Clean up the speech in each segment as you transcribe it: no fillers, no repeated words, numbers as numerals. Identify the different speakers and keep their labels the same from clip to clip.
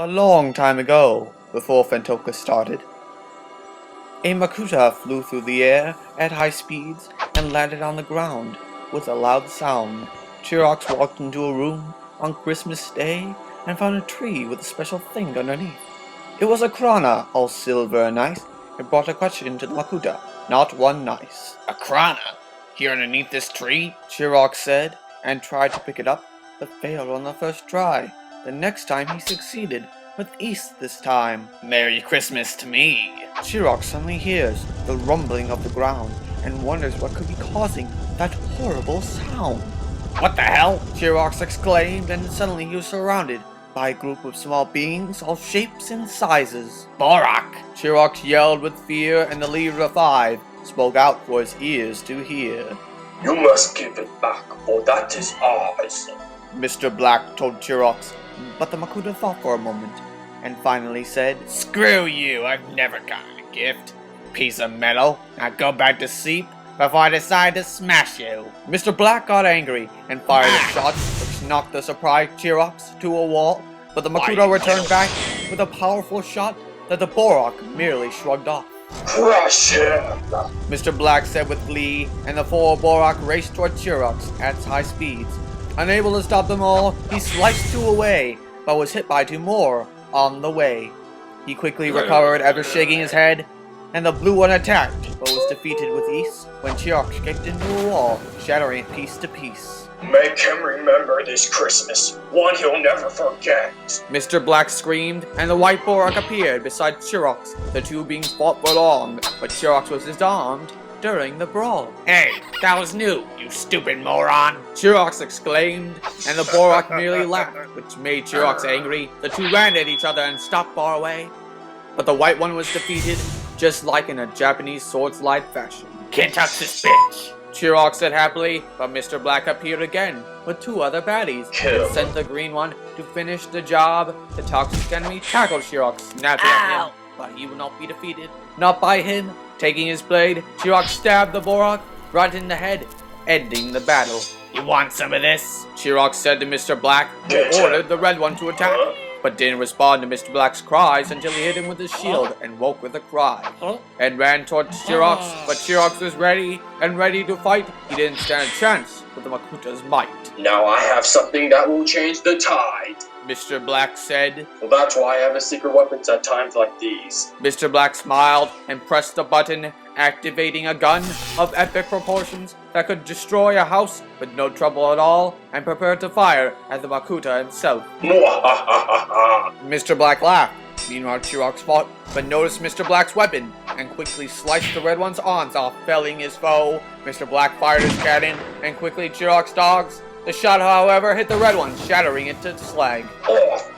Speaker 1: A long time ago, before Phantoka started, a Makuta flew through the air at high speeds and landed on the ground with a loud sound. Chirox walked into a room on Christmas Day and found a tree with a special thing underneath. It was a krana, all silver and nice. It brought a question to the Makuta, not one nice.
Speaker 2: A krana? Here underneath this tree?
Speaker 1: Chirox said, and tried to pick it up, but failed on the first try. The next time he succeeded, with east this time.
Speaker 2: Merry Christmas to me.
Speaker 1: Chirox suddenly hears the rumbling of the ground and wonders what could be causing that horrible sound.
Speaker 2: What the hell?
Speaker 1: Chirox exclaimed, and suddenly he was surrounded by a group of small beings, all shapes and sizes.
Speaker 2: Bohrok!
Speaker 1: Chirox yelled with fear, and the leader of 5 spoke out for his ears to hear.
Speaker 3: You must give it back, for that is ours.
Speaker 1: Mr. Black told Chirox, but the Makuta thought for a moment, and finally said,
Speaker 2: Screw you, I've never gotten a gift. Piece of metal. Now go back to sleep before I decide to smash you.
Speaker 1: Mr. Black got angry and fired a shot which knocked the surprised Chirox to a wall, but the Makuta returned back with a powerful shot that the Bohrok merely shrugged off.
Speaker 3: Crush him!
Speaker 1: Mr. Black said with glee, and the 4 Bohrok raced toward Chirox at high speeds. Unable to stop them all, he sliced 2 away, but was hit by 2 more on the way. He quickly recovered after shaking his head, and the blue one attacked, but was defeated with ease when Chirox kicked into a wall, shattering it piece to piece.
Speaker 3: Make him remember this Christmas, one he'll never forget.
Speaker 1: Mr. Black screamed, and the white Bohrok appeared beside Chirox. The 2 beings fought for long, but Chirox was disarmed during the brawl.
Speaker 2: Hey, that was new, you stupid moron!
Speaker 1: Chirox exclaimed, and the Bohrok merely laughed, which made Chirox angry. The 2 ran at each other and stopped far away, but the white one was defeated, just like in a Japanese sword-slide fashion.
Speaker 2: Can't touch this bitch!
Speaker 1: Chirox said happily, but Mr. Black appeared again with 2 other baddies and sent the green one to finish the job. The toxic enemy tackled Chirox, snapping at him, but he would not be defeated. Not by him. Taking his blade, Chirox stabbed the Bohrok right in the head, ending the battle.
Speaker 2: You want some of this?
Speaker 1: Chirox said to Mr. Black, who ordered the red one to attack, but didn't respond to Mr. Black's cries until he hit him with his shield and woke with a cry, and ran towards Chirox, but Chirox was ready to fight. He didn't stand a chance with the Makuta's might.
Speaker 3: Now I have something that will change the tide.
Speaker 1: Mr. Black said.
Speaker 3: Well, that's why I have a secret weapons at times like these.
Speaker 1: Mr. Black smiled and pressed the button, activating a gun of epic proportions that could destroy a house with no trouble at all, and prepared to fire at the Makuta himself. Mr. Black laughed. Meanwhile, Chirox fought, but noticed Mr. Black's weapon, and quickly sliced the red one's arms off, felling his foe. Mr. Black fired his cannon, and quickly Chirox dogs. The shot, however, hit the red one, shattering it to slag.
Speaker 3: Oh,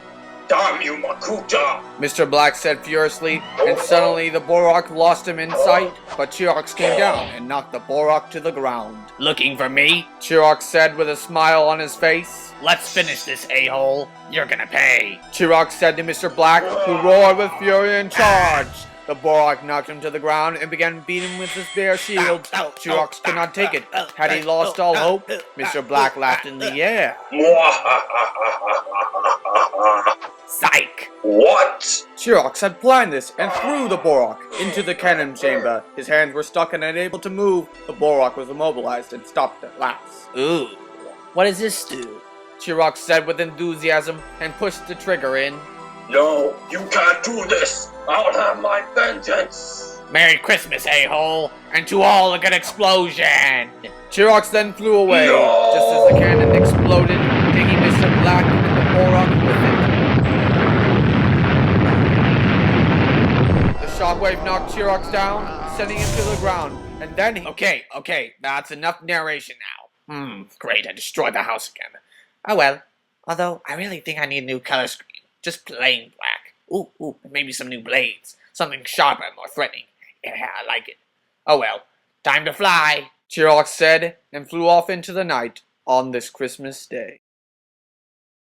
Speaker 3: damn you, Makuta!
Speaker 1: Mr. Black said furiously, and suddenly the Bohrok lost him in sight, but Chirox came down and knocked the Bohrok to the ground.
Speaker 2: Looking for me?
Speaker 1: Chirox said with a smile on his face.
Speaker 2: Let's finish this, a-hole. You're gonna pay.
Speaker 1: Chirox said to Mr. Black, who roared with fury and charged. The Bohrok knocked him to the ground and began beating him with his bare shield. Chirox could not take it. Had he lost all hope? Mr. Black laughed in the air.
Speaker 2: Psych!
Speaker 3: What?
Speaker 1: Chirox had planned this and threw the Bohrok into the cannon chamber. His hands were stuck and unable to move. The Bohrok was immobilized and stopped at last.
Speaker 2: Ooh, what does this do?
Speaker 1: Chirox said with enthusiasm and pushed the trigger in.
Speaker 3: No, you can't do this! I'll have my vengeance!
Speaker 2: Merry Christmas, a-hole, and to all a good explosion!
Speaker 1: Chirox then flew away, just as the cannon exploded, taking Mr. Black and the Bohrok with it. The shockwave knocked Chirox down, sending him to the ground, and then he...
Speaker 2: Okay, that's enough narration now. Great, I destroyed the house again. Oh well, although I really think I need a new color screen. Just plain black. Ooh, maybe some new blades. Something sharper and more threatening. Yeah, I like it. Oh well, time to fly,
Speaker 1: Chirox said, and flew off into the night on this Christmas day.